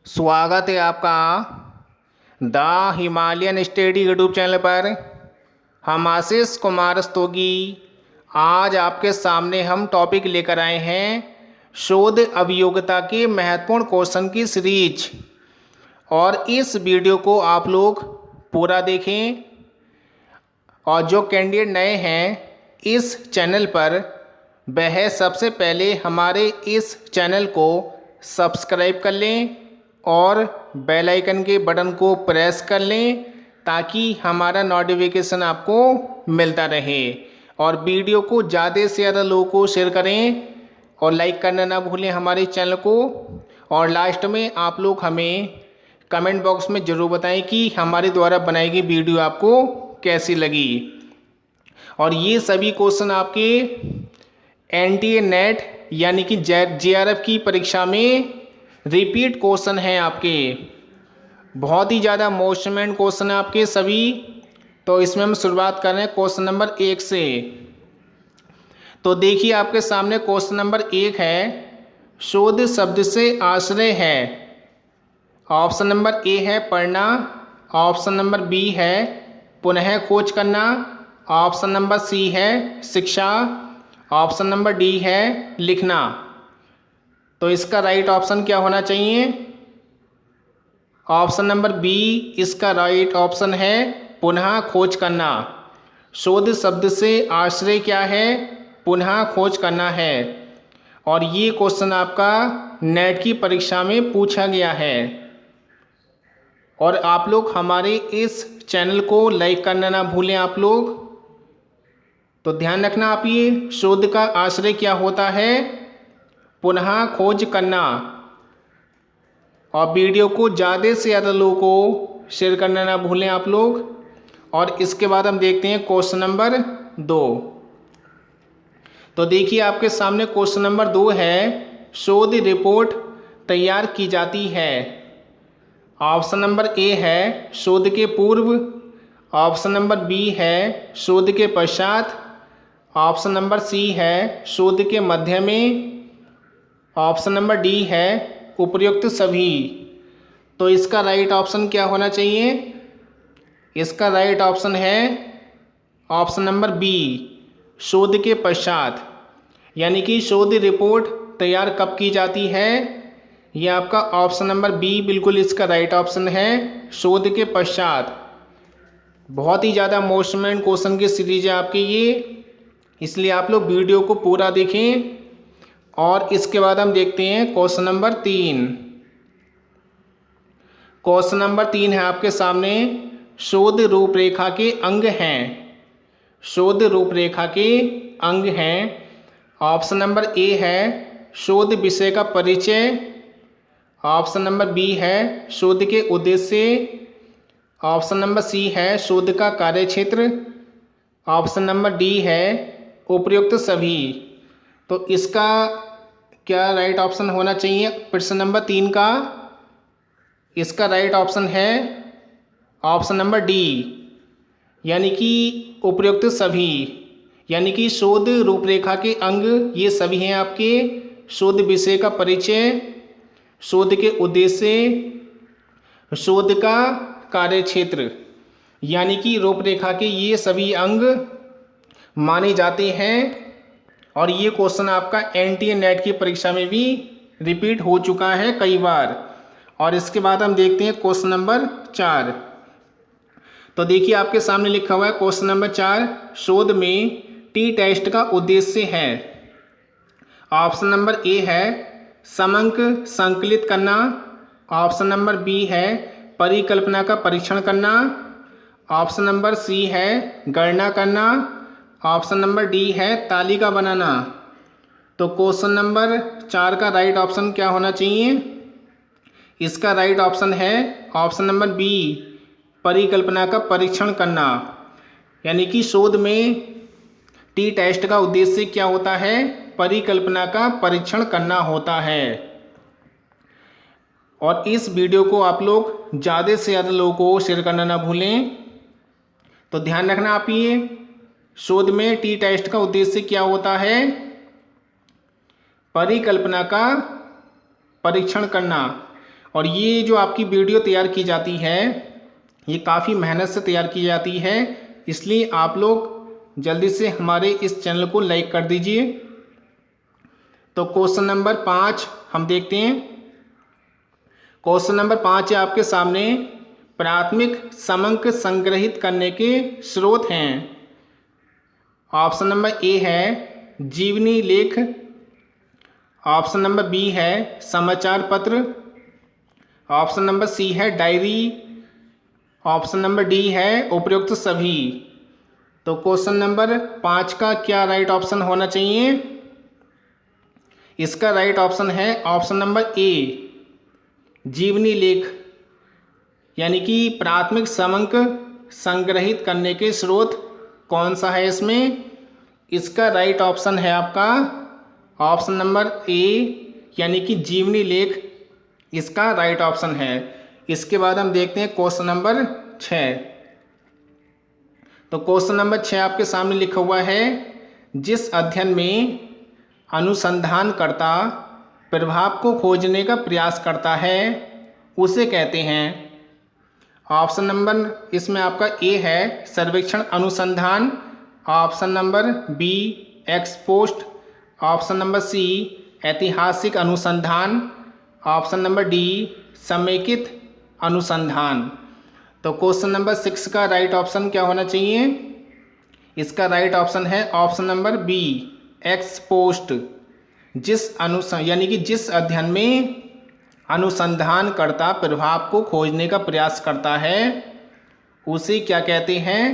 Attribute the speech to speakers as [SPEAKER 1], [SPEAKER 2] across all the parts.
[SPEAKER 1] स्वागत है आपका the Himalayan study YouTube channel पर। हम आशीष कुमार स्तोगी आज आपके सामने हम टॉपिक लेकर आए हैं शोध अभियोग्यता के महत्वपूर्ण क्वेश्चन की सीरीज। और इस वीडियो को आप लोग पूरा देखें और जो कैंडिडेट नए हैं इस चैनल पर वह सबसे पहले हमारे इस चैनल को सब्सक्राइब कर लें और बेल आइकन के बटन को प्रेस कर लें ताकि हमारा नोटिफिकेशन आपको मिलता रहे। और वीडियो को ज़्यादा से ज़्यादा लोगों को शेयर करें और लाइक करना ना भूलें हमारे चैनल को। और लास्ट में आप लोग हमें कमेंट बॉक्स में ज़रूर बताएं कि हमारे द्वारा बनाई गई वीडियो आपको कैसी लगी। और ये सभी क्वेश्चन आपके एनटीए नेट यानी कि जेआरएफ की परीक्षा में रिपीट क्वेश्चन हैं आपके। बहुत ही ज़्यादा मोस्ट इम्पोर्टेंट क्वेश्चन है आपके सभी। तो इसमें हम शुरुआत कर रहे हैं क्वेश्चन नंबर 1 से। तो देखिए आपके सामने क्वेश्चन नंबर 1 है, शोध शब्द से आश्रय है। ऑप्शन नंबर ए है पढ़ना, ऑप्शन नंबर बी है पुनः खोज करना, ऑप्शन नंबर सी है शिक्षा, ऑप्शन नंबर डी है लिखना। तो इसका राइट ऑप्शन क्या होना चाहिए? ऑप्शन नंबर बी इसका राइट ऑप्शन है पुनः खोज करना। शोध शब्द से आश्रय क्या है? पुनः खोज करना है। और ये क्वेश्चन आपका नेट की परीक्षा में पूछा गया है। और आप लोग हमारे इस चैनल को लाइक करना ना भूलें आप लोग। तो ध्यान रखना आप, ये शोध का आश्रय क्या होता है? पुनः खोज करना। और वीडियो को ज़्यादा से ज़्यादा लोगों को शेयर करना ना भूलें आप लोग। और इसके बाद हम देखते हैं क्वेश्चन नंबर 2। तो देखिए आपके सामने क्वेश्चन नंबर 2 है, शोध रिपोर्ट तैयार की जाती है। ऑप्शन नंबर ए है शोध के पूर्व, ऑप्शन नंबर बी है शोध के पश्चात, ऑप्शन नंबर सी है शोध के मध्य में, ऑप्शन नंबर डी है उपर्युक्त सभी। तो इसका राइट ऑप्शन क्या होना चाहिए? इसका राइट ऑप्शन है ऑप्शन नंबर बी शोध के पश्चात। यानी कि शोध रिपोर्ट तैयार कब की जाती है? यह आपका ऑप्शन नंबर बी बिल्कुल इसका राइट ऑप्शन है, शोध के पश्चात। बहुत ही ज़्यादा मोस्ट इम्पोर्टेंट क्वेश्चन की सीरीज है आपकी ये, इसलिए आप लोग वीडियो को पूरा देखें। और इसके बाद हम देखते हैं क्वेश्चन नंबर 3। क्वेश्चन नंबर 3 है आपके सामने, शोध रूपरेखा के अंग हैं। शोध रूपरेखा के अंग हैं। ऑप्शन नंबर ए है शोध विषय का परिचय, ऑप्शन नंबर बी है शोध के उद्देश्य, ऑप्शन नंबर सी है शोध का कार्यक्षेत्र, ऑप्शन नंबर डी है उपर्युक्त सभी। तो इसका क्या राइट ऑप्शन होना चाहिए प्रश्न नंबर 3 का? इसका राइट ऑप्शन है ऑप्शन नंबर डी, यानी कि उपर्युक्त सभी। यानी कि शोध रूपरेखा के अंग ये सभी हैं आपके, शोध विषय का परिचय, शोध के उद्देश्य, शोध का कार्यक्षेत्र। यानी कि रूपरेखा के ये सभी अंग माने जाते हैं। और ये क्वेश्चन आपका एनटीए नेट की परीक्षा में भी रिपीट हो चुका है कई बार। और इसके बाद हम देखते हैं क्वेश्चन नंबर 4। तो देखिए आपके सामने लिखा हुआ है क्वेश्चन नंबर 4, शोध में टी टेस्ट का उद्देश्य है। ऑप्शन नंबर ए है समंक संकलित करना, ऑप्शन नंबर बी है परिकल्पना का परीक्षण करना, ऑप्शन नंबर सी है गणना करना, ऑप्शन नंबर डी है तालिका बनाना। तो क्वेश्चन नंबर 4 का राइट ऑप्शन क्या होना चाहिए? इसका राइट ऑप्शन है ऑप्शन नंबर बी परिकल्पना का परीक्षण करना। यानी कि शोध में टी टेस्ट का उद्देश्य क्या होता है? परिकल्पना का परीक्षण करना होता है। और इस वीडियो को आप लोग ज़्यादा से ज़्यादा लोगों को शेयर करना ना भूलें। तो ध्यान रखना आप, ये शोध में टी टेस्ट का उद्देश्य क्या होता है? परिकल्पना का परीक्षण करना। और ये जो आपकी वीडियो तैयार की जाती है ये काफ़ी मेहनत से तैयार की जाती है, इसलिए आप लोग जल्दी से हमारे इस चैनल को लाइक कर दीजिए। तो क्वेश्चन नंबर 5 हम देखते हैं। क्वेश्चन नंबर 5 है आपके सामने, प्राथमिक समंक संग्रहित करने के स्रोत हैं। ऑप्शन नंबर ए है जीवनी लेख, ऑप्शन नंबर बी है समाचार पत्र, ऑप्शन नंबर सी है डायरी, ऑप्शन नंबर डी है उपयुक्त सभी। तो क्वेश्चन नंबर 5 का क्या राइट ऑप्शन होना चाहिए? इसका राइट ऑप्शन है ऑप्शन नंबर ए जीवनी लेख, यानी कि प्राथमिक समंक संग्रहित करने के स्रोत कौन सा है इसमें? इसका राइट ऑप्शन है आपका ऑप्शन नंबर ए, यानी कि जीवनी लेख इसका राइट ऑप्शन है। इसके बाद हम देखते हैं क्वेश्चन नंबर 6। तो क्वेश्चन नंबर 6 आपके सामने लिखा हुआ है, जिस अध्ययन में अनुसंधानकर्ता प्रभाव को खोजने का प्रयास करता है उसे कहते हैं। ऑप्शन नंबर इसमें आपका ए है सर्वेक्षण अनुसंधान, option number B ex post, option number C ऐतिहासिक अनुसंधान, ऑप्शन नंबर डी समेकित अनुसंधान। तो क्वेश्चन नंबर 6 का राइट ऑप्शन क्या होना चाहिए? इसका राइट ऑप्शन है ऑप्शन नंबर बी एक्सपोस्ट। यानी कि जिस अध्ययन में अनुसंधानकर्ता प्रभाव को खोजने का प्रयास करता है उसे क्या कहते हैं?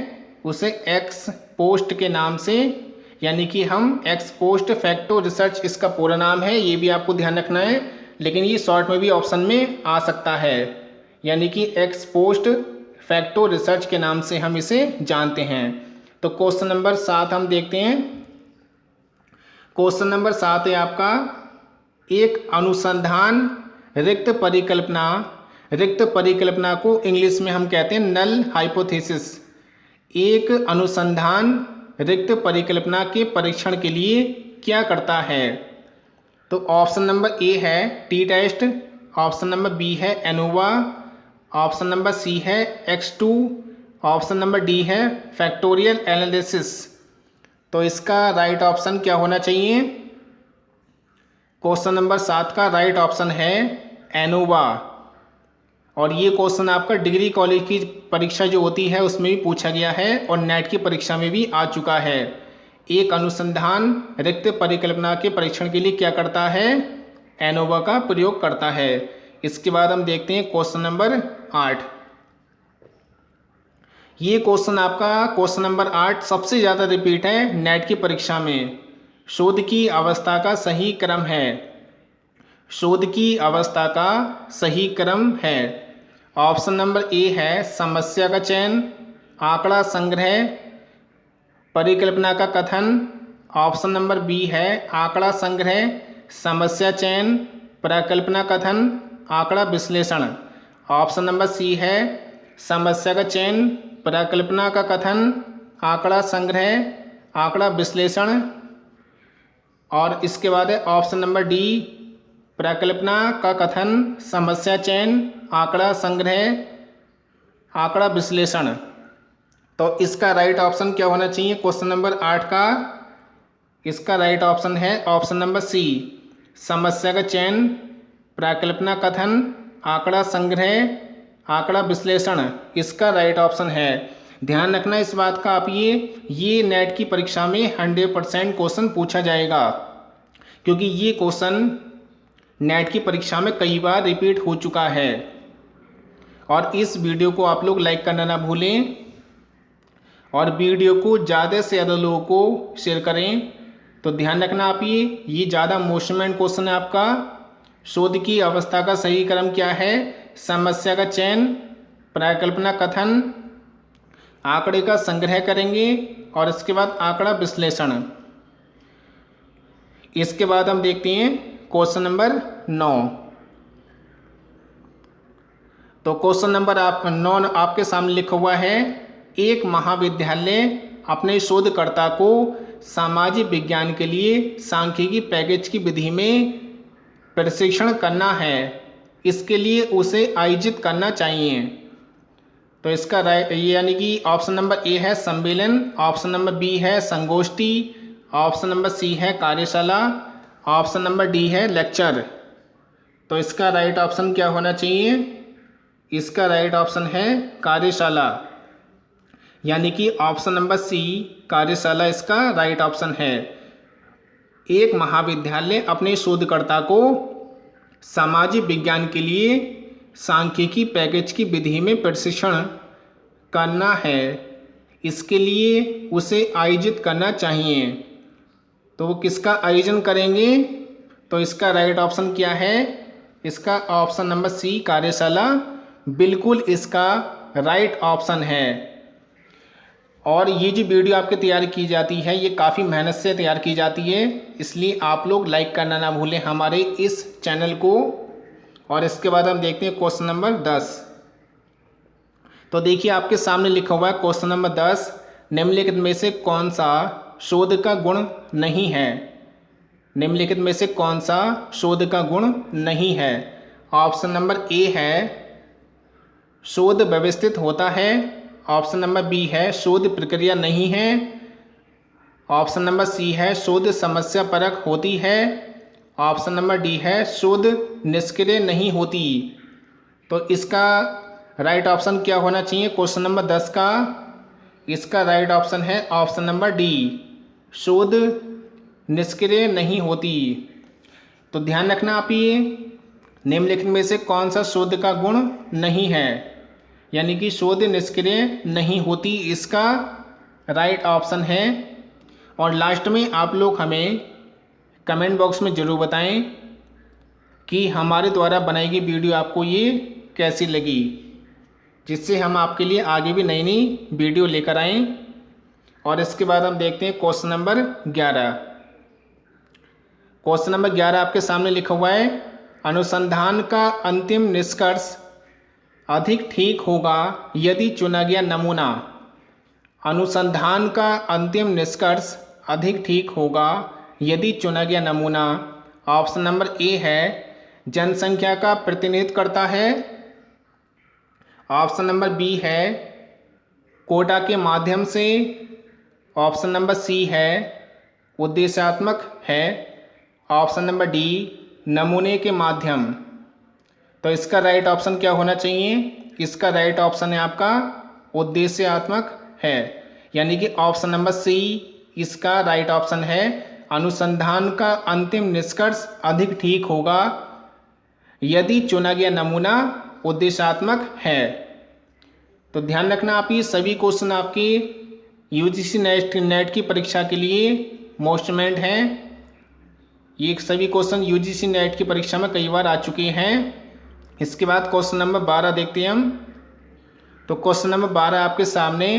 [SPEAKER 1] उसे एक्सपोस्ट के नाम से, यानी कि हम एक्सपोस्ट फैक्टो रिसर्च इसका पूरा नाम है, ये भी आपको ध्यान रखना है, लेकिन ये शॉर्ट में भी ऑप्शन में आ सकता है, यानी कि एक्सपोस्ट फैक्टो रिसर्च के नाम से हम इसे जानते हैं। तो क्वेश्चन नंबर 7 हम देखते हैं। क्वेश्चन नंबर 7 है आपका, एक अनुसंधान रिक्त परिकल्पना को इंग्लिश में हम कहते हैं नल हाइपोथेसिस। एक अनुसंधान रिक्त परिकल्पना के परीक्षण के लिए क्या करता है? तो ऑप्शन नंबर ए है T test, option number B है एनोवा, ऑप्शन नंबर सी है X2, ऑप्शन नंबर डी है फैक्टोरियल एनालिसिस। तो इसका राइट ऑप्शन क्या होना चाहिए? क्वेश्चन नंबर 7 का राइट ऑप्शन है एनोवा। और ये क्वेश्चन आपका डिग्री कॉलेज की परीक्षा जो होती है उसमें भी पूछा गया है और नेट की परीक्षा में भी आ चुका है। एक अनुसंधान रिक्त परिकल्पना के परीक्षण के लिए क्या करता है? एनोवा का प्रयोग करता है। इसके बाद हम देखते हैं क्वेश्चन नंबर 8। ये क्वेश्चन आपका क्वेश्चन नंबर 8 सबसे ज़्यादा रिपीट है नेट की परीक्षा में। शोध की अवस्था का सही क्रम है। शोध की अवस्था का सही क्रम है। ऑप्शन नंबर ए है समस्या का चयन, आंकड़ा संग्रह, परिकल्पना का कथन, ऑप्शन नंबर बी है आंकड़ा संग्रह, समस्या चयन, परिकल्पना कथन, आंकड़ा विश्लेषण। ऑप्शन नंबर सी है समस्या का चयन, परिकल्पना का कथन, आंकड़ा संग्रह, आंकड़ा विश्लेषण। और इसके बाद है ऑप्शन नंबर डी परिकल्पना का कथन, समस्या चयन, आंकड़ा संग्रह, आंकड़ा विश्लेषण। तो इसका राइट ऑप्शन क्या होना चाहिए क्वेश्चन नंबर 8 का? इसका राइट ऑप्शन है ऑप्शन नंबर सी समस्या का चयन, परिकल्पना कथन, आंकड़ा संग्रह, आंकड़ा विश्लेषण इसका राइट ऑप्शन है। ध्यान रखना इस बात का आप, ये नेट की परीक्षा में 100% क्वेश्चन पूछा जाएगा, क्योंकि ये क्वेश्चन नेट की परीक्षा में कई बार रिपीट हो चुका है। और इस वीडियो को आप लोग लाइक करना ना भूलें और वीडियो को ज़्यादा से ज़्यादा लोगों को शेयर करें। तो ध्यान रखना आप, ये ज़्यादा मोस्ट इम्पोर्टेंट क्वेश्चन है आपका। शोध की अवस्था का सही क्रम क्या है? समस्या का चयन, परिकल्पना कथन, आंकड़े का संग्रह करेंगे और इसके बाद आंकड़ा विश्लेषण। इसके बाद हम देखते हैं क्वेश्चन नंबर 9। तो क्वेश्चन नंबर 9 आपके सामने लिखा हुआ है, एक महाविद्यालय अपने शोधकर्ता को सामाजिक विज्ञान के लिए सांख्यिकी पैकेज की विधि में प्रशिक्षण करना है। इसके लिए उसे आयोजित करना चाहिए। तो इसका राइट यानी कि ऑप्शन नंबर ए है सम्मेलन, ऑप्शन नंबर बी है संगोष्ठी, ऑप्शन नंबर सी है कार्यशाला, ऑप्शन नंबर डी है लेक्चर। तो इसका राइट ऑप्शन क्या होना चाहिए? इसका राइट ऑप्शन है कार्यशाला, यानी कि ऑप्शन नंबर सी कार्यशाला इसका राइट ऑप्शन है। एक महाविद्यालय अपने शोधकर्ता को सामाजिक विज्ञान के लिए सांख्यिकी पैकेज की विधि में प्रशिक्षण करना है, इसके लिए उसे आयोजित करना चाहिए। तो वो किसका आयोजन करेंगे? तो इसका राइट ऑप्शन क्या है? इसका ऑप्शन नंबर सी कार्यशाला बिल्कुल इसका राइट ऑप्शन है। और ये जो वीडियो आपके तैयार की जाती है ये काफ़ी मेहनत से तैयार की जाती है, इसलिए आप लोग लाइक करना ना भूलें हमारे इस चैनल को। और इसके बाद हम देखते हैं क्वेश्चन नंबर 10। तो देखिए आपके सामने लिखा हुआ है क्वेश्चन नंबर 10, निम्नलिखित में से कौन सा शोध का गुण नहीं है? निम्नलिखित में से कौन सा शोध का गुण नहीं है? ऑप्शन नंबर ए है शोध व्यवस्थित होता है, ऑप्शन नंबर बी है शोध प्रक्रिया नहीं है, ऑप्शन नंबर सी है शोध समस्या परक होती है, ऑप्शन नंबर डी है शोध निष्क्रिय नहीं होती। तो इसका राइट ऑप्शन क्या होना चाहिए क्वेश्चन नंबर 10 का? इसका राइट ऑप्शन है ऑप्शन नंबर डी, शोध निष्क्रिय नहीं होती। तो ध्यान रखना आप ये निम्नलिखित में से कौन सा शोध का गुण नहीं है, यानी कि शोध निष्क्रिय नहीं होती, इसका राइट ऑप्शन है। और लास्ट में आप लोग हमें कमेंट बॉक्स में ज़रूर बताएं कि हमारे द्वारा बनाई गई वीडियो आपको ये कैसी लगी, जिससे हम आपके लिए आगे भी नई नई वीडियो लेकर आएँ। और इसके बाद हम देखते हैं क्वेश्चन नंबर 11। क्वेश्चन नंबर 11 आपके सामने लिखा हुआ है, अनुसंधान का अंतिम निष्कर्ष अधिक ठीक होगा यदि चुना गया नमूना। अनुसंधान का अंतिम निष्कर्ष अधिक ठीक होगा यदि चुना गया नमूना। ऑप्शन नंबर ए है जनसंख्या का प्रतिनिधित्व करता है, ऑप्शन नंबर बी है कोटा के माध्यम से, ऑप्शन नंबर सी है उद्देश्यात्मक है, ऑप्शन नंबर डी नमूने के माध्यम। तो इसका राइट ऑप्शन क्या होना चाहिए? इसका राइट ऑप्शन है आपका उद्देश्यात्मक है, यानी कि ऑप्शन नंबर सी इसका राइट ऑप्शन है। अनुसंधान का अंतिम निष्कर्ष अधिक ठीक होगा यदि चुना गया नमूना उद्देश्यात्मक है। तो ध्यान रखना आप ये सभी क्वेश्चन आपके यूजीसी नेट की परीक्षा के लिए मोस्टमेंट हैं। ये सभी क्वेश्चन यूजीसी नेट की परीक्षा में कई बार आ चुके हैं। इसके बाद क्वेश्चन नंबर 12 देखते हैं हम। तो क्वेश्चन नंबर 12 आपके सामने,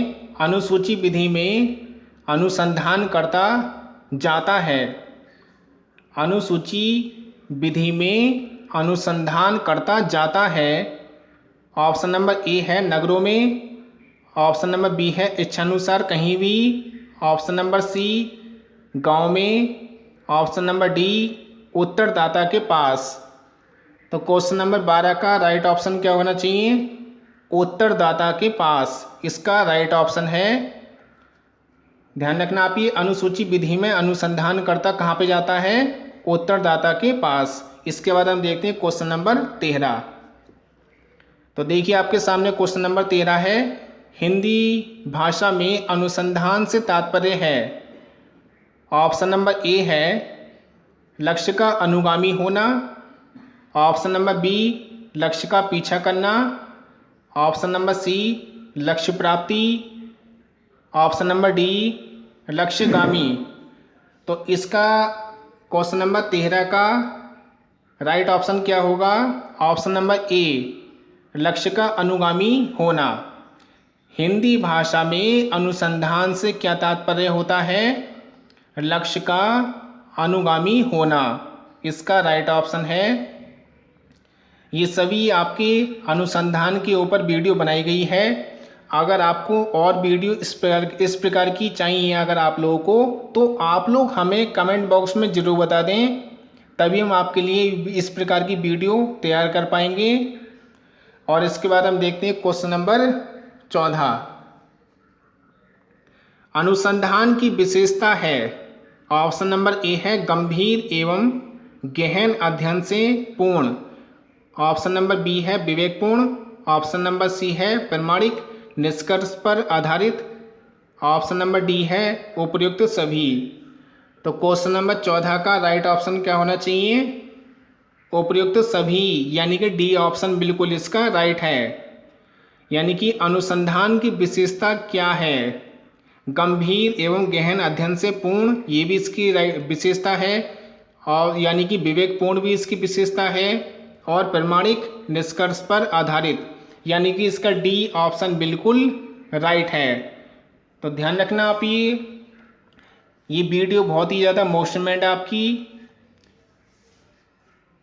[SPEAKER 1] अनुसूची विधि में अनुसंधान करता जाता है। अनुसूची विधि में अनुसंधान करता जाता है। ऑप्शन नंबर ए है नगरों में, ऑप्शन नंबर बी है इच्छानुसार कहीं भी, ऑप्शन नंबर सी गांव में, ऑप्शन नंबर डी उत्तरदाता के पास। तो क्वेश्चन नंबर 12 का राइट ऑप्शन क्या होना चाहिए? उत्तरदाता के पास, इसका राइट ऑप्शन है। ध्यान रखना आप ये अनुसूची विधि में अनुसंधान करता कहाँ पे जाता है? उत्तरदाता के पास। इसके बाद हम देखते हैं क्वेश्चन नंबर 13। तो देखिए आपके सामने क्वेश्चन नंबर 13 है, हिंदी भाषा में अनुसंधान से तात्पर्य है। ऑप्शन नंबर ए है लक्ष्य का अनुगामी होना, ऑप्शन नंबर बी लक्ष्य का पीछा करना, ऑप्शन नंबर सी लक्ष्य प्राप्ति, ऑप्शन नंबर डी लक्ष्यगामी। तो इसका क्वेश्चन नंबर 13 का राइट ऑप्शन क्या होगा? ऑप्शन नंबर ए लक्ष्य का अनुगामी होना। हिंदी भाषा में अनुसंधान से क्या तात्पर्य होता है? लक्ष्य का अनुगामी होना, इसका राइट ऑप्शन है। ये सभी आपके अनुसंधान के ऊपर वीडियो बनाई गई है। अगर आपको और वीडियो इस प्रकार की चाहिए अगर आप लोगों को, तो आप लोग हमें कमेंट बॉक्स में ज़रूर बता दें, तभी हम आपके लिए इस प्रकार की वीडियो तैयार कर पाएंगे। और इसके बाद हम देखते हैं क्वेश्चन नंबर 14। अनुसंधान की विशेषता है। ऑप्शन नंबर ए है गंभीर एवं गहन अध्ययन से पूर्ण। ऑप्शन नंबर बी है विवेकपूर्ण। ऑप्शन नंबर सी है प्रमाणिक निष्कर्ष पर आधारित। ऑप्शन नंबर डी है उपयुक्त सभी। तो क्वेश्चन नंबर 14 का राइट ऑप्शन क्या होना चाहिए? उपयुक्त सभी, यानी कि डी ऑप्शन बिल्कुल इसका राइट है। यानी कि अनुसंधान की विशेषता क्या है? गंभीर एवं गहन अध्ययन से पूर्ण, ये भी इसकी विशेषता है। और यानी कि विवेकपूर्ण भी इसकी विशेषता है। और प्रमाणिक निष्कर्ष पर आधारित, यानी कि इसका डी ऑप्शन बिल्कुल राइट है। तो ध्यान रखना आप ये वीडियो बहुत ही ज़्यादा मोस्टमेंट है आपकी,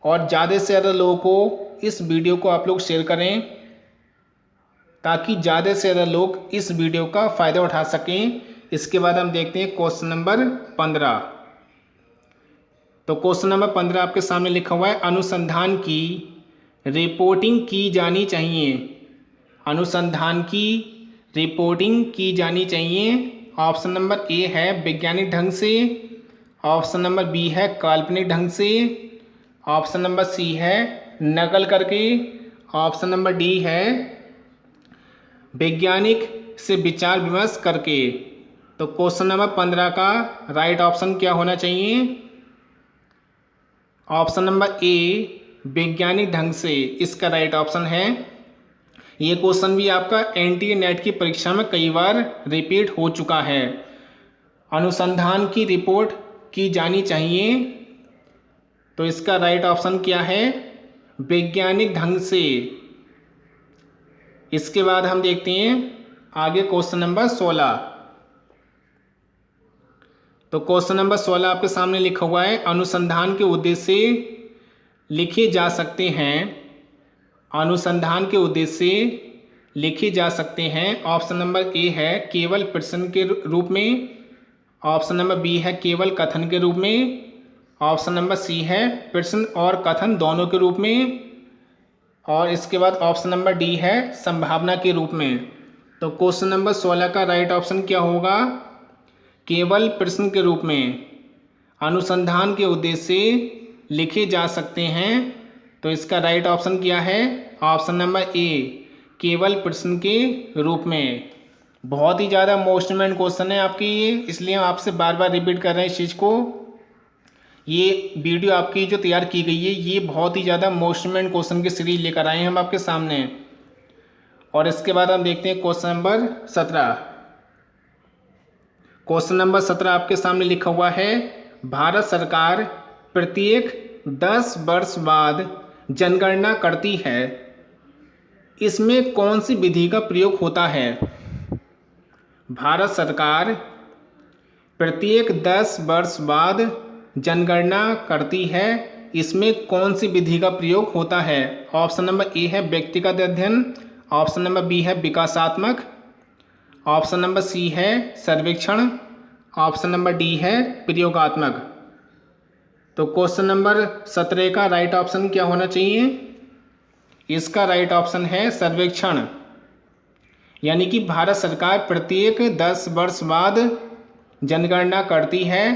[SPEAKER 1] और ज़्यादा से ज़्यादा लोगों को इस वीडियो को आप लोग शेयर करें ताकि ज़्यादा से ज़्यादा लोग इस वीडियो का फ़ायदा उठा सकें। इसके बाद हम देखते हैं क्वेश्चन नंबर 15। तो क्वेश्चन नंबर 15 आपके सामने लिखा हुआ है अनुसंधान की रिपोर्टिंग की जानी चाहिए। अनुसंधान की रिपोर्टिंग की जानी चाहिए। ऑप्शन नंबर ए है वैज्ञानिक ढंग से। ऑप्शन नंबर बी है काल्पनिक ढंग से। ऑप्शन नंबर सी है नकल करके। ऑप्शन नंबर डी है वैज्ञानिक से विचार विमर्श करके। तो क्वेश्चन नंबर 15 का राइट ऑप्शन क्या होना चाहिए? ऑप्शन नंबर ए वैज्ञानिक ढंग से इसका राइट ऑप्शन है। ये क्वेश्चन भी आपका एनटीए नेट की परीक्षा में कई बार रिपीट हो चुका है। अनुसंधान की रिपोर्ट की जानी चाहिए, तो इसका राइट ऑप्शन क्या है? वैज्ञानिक ढंग से। इसके बाद हम देखते हैं आगे क्वेश्चन नंबर 16। तो क्वेश्चन नंबर 16 आपके सामने लिखा हुआ है अनुसंधान के उद्देश्य लिखे जा सकते हैं। अनुसंधान के उद्देश्य लिखे जा सकते हैं। ऑप्शन नंबर ए है केवल प्रश्न के रूप में। ऑप्शन नंबर बी है केवल कथन के रूप में। ऑप्शन नंबर सी है प्रश्न और कथन दोनों के रूप में। और इसके बाद ऑप्शन नंबर डी है संभावना के रूप में। तो क्वेश्चन नंबर 16 का राइट ऑप्शन क्या होगा? केवल प्रश्न के रूप में अनुसंधान के उद्देश्य लिखे जा सकते हैं। तो इसका राइट ऑप्शन क्या है? ऑप्शन नंबर ए केवल प्रश्न के रूप में। बहुत ही ज़्यादा मोस्ट इम्पोर्टेंट क्वेश्चन है आपकी ये, इसलिए हम आपसे बार बार रिपीट कर रहे हैं इस चीज़ को। ये वीडियो आपकी जो तैयार की गई है ये बहुत ही ज़्यादा मोस्ट इम्पोर्टेंट क्वेश्चन की सीरीज लेकर आए हैं हम आपके सामने। और इसके बाद हम देखते हैं क्वेश्चन नंबर 17। क्वेश्चन नंबर 17 आपके सामने लिखा हुआ है भारत सरकार प्रत्येक 10 वर्ष बाद जनगणना करती है। इसमें कौन सी विधि का प्रयोग होता है? भारत सरकार प्रत्येक 10 वर्ष बाद जनगणना करती है। इसमें कौन सी विधि का प्रयोग होता है? ऑप्शन नंबर ए है व्यक्तिगत अध्ययन। ऑप्शन नंबर बी है विकासात्मक। ऑप्शन नंबर सी है सर्वेक्षण। ऑप्शन नंबर डी है प्रयोगात्मक। तो क्वेश्चन नंबर 17 का राइट ऑप्शन क्या होना चाहिए? इसका राइट ऑप्शन है सर्वेक्षण। यानी कि भारत सरकार प्रत्येक 10 वर्ष बाद जनगणना करती है।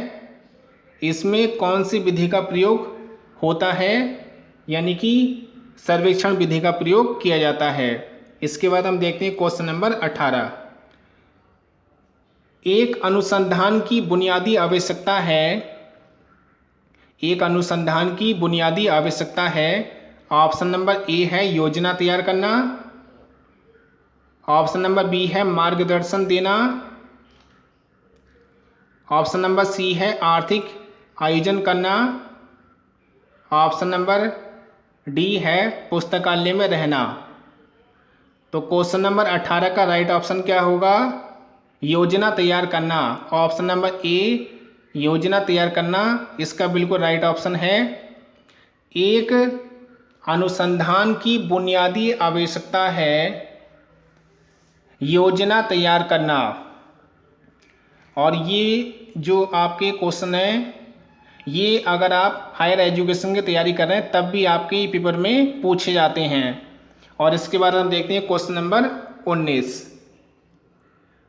[SPEAKER 1] इसमें कौन सी विधि का प्रयोग होता है? यानी कि सर्वेक्षण विधि का प्रयोग किया जाता है। इसके बाद हम देखते हैं क्वेश्चन नंबर 18। एक अनुसंधान की बुनियादी आवश्यकता है। एक अनुसंधान की बुनियादी आवश्यकता है। ऑप्शन नंबर ए है योजना तैयार करना। ऑप्शन नंबर बी है मार्गदर्शन देना। ऑप्शन नंबर सी है आर्थिक आयोजन करना। ऑप्शन नंबर डी है पुस्तकालय में रहना। तो क्वेश्चन नंबर 18 का राइट ऑप्शन क्या होगा? योजना तैयार करना। ऑप्शन नंबर ए योजना तैयार करना इसका बिल्कुल राइट ऑप्शन है। एक अनुसंधान की बुनियादी आवश्यकता है योजना तैयार करना। और ये जो आपके क्वेश्चन है ये अगर आप हायर एजुकेशन की तैयारी कर रहे हैं तब भी आपके पेपर में पूछे जाते हैं। और इसके बाद हम देखते हैं क्वेश्चन नंबर 19।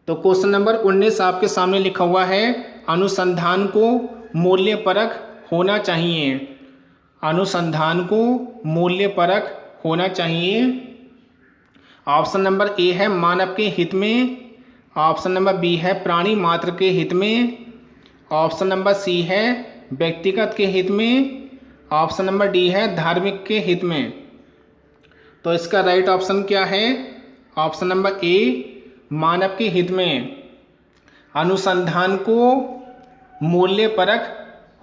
[SPEAKER 1] तो क्वेश्चन नंबर 19 आपके सामने लिखा हुआ है, अनुसंधान को मूल्यपरक होना चाहिए। अनुसंधान को मूल्यपरक होना चाहिए। ऑप्शन नंबर ए है मानव के हित में, ऑप्शन नंबर बी है प्राणी मात्र के हित में, ऑप्शन नंबर सी है व्यक्तिगत के हित में, ऑप्शन नंबर डी है धार्मिक के हित में। तो इसका राइट ऑप्शन क्या है? ऑप्शन नंबर ए मानव के हित में। अनुसंधान को मूल्यपरक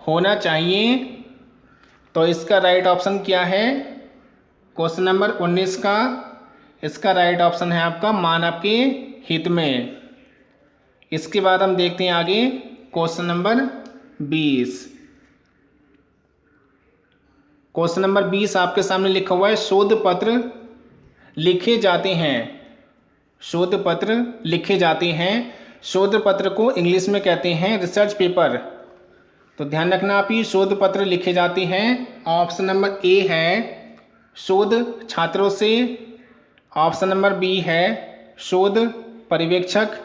[SPEAKER 1] होना चाहिए। तो इसका राइट ऑप्शन क्या है? क्वेश्चन नंबर 19 का इसका राइट ऑप्शन है आपका मानव के हित में। इसके बाद हम देखते हैं आगे क्वेश्चन नंबर 20। क्वेश्चन नंबर 20 आपके सामने लिखा हुआ है, शोध पत्र लिखे जाते हैं। शोध पत्र लिखे जाते हैं। शोध पत्र को इंग्लिश में कहते हैं रिसर्च पेपर। तो ध्यान रखना आप, ये शोध पत्र लिखे जाते हैं। ऑप्शन नंबर ए है शोध छात्रों से, ऑप्शन नंबर बी है शोध पर्यवेक्षक,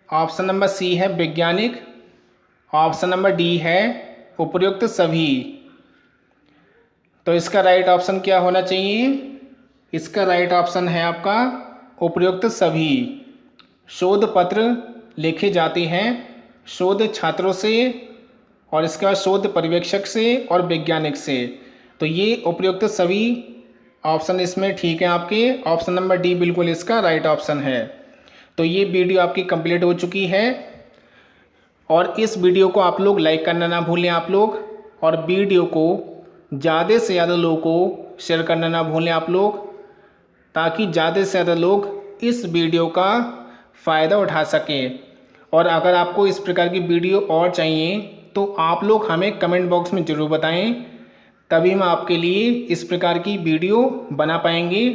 [SPEAKER 1] ऑप्शन नंबर सी है वैज्ञानिक, ऑप्शन नंबर डी है उपयुक्त सभी। तो इसका राइट ऑप्शन क्या होना चाहिए? इसका राइट ऑप्शन है आपका उपयुक्त सभी। शोध पत्र लिखे जाते हैं शोध छात्रों से और इसके बाद शोध पर्यवेक्षक से और वैज्ञानिक से। तो ये उपयुक्त सभी ऑप्शन इसमें ठीक है आपके। ऑप्शन नंबर डी बिल्कुल इसका राइट ऑप्शन है। तो ये वीडियो आपकी कंप्लीट हो चुकी है और इस वीडियो को आप लोग लाइक करना ना भूलें आप लोग, और वीडियो को ज़्यादा से ज़्यादा लोगों को शेयर करना ना भूलें आप लोग, ताकि ज़्यादा से ज़्यादा लोग इस वीडियो का फ़ायदा उठा सकें। और अगर आपको इस प्रकार की वीडियो और चाहिए तो आप लोग हमें कमेंट बॉक्स में ज़रूर बताएं, तभी हम आपके लिए इस प्रकार की वीडियो बना पाएंगे,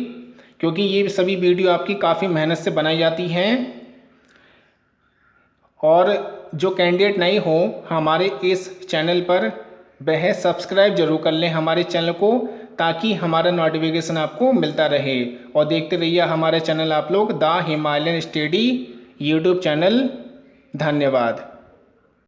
[SPEAKER 1] क्योंकि ये सभी वीडियो आपकी काफ़ी मेहनत से बनाई जाती हैं। और जो कैंडिडेट नहीं हो हमारे इस चैनल पर, वह सब्सक्राइब जरूर कर लें हमारे चैनल को, ताकि हमारा नोटिफिकेशन आपको मिलता रहे। और देखते रहिए हमारे चैनल आप लोग the Himalayan study YouTube channel. धन्यवाद।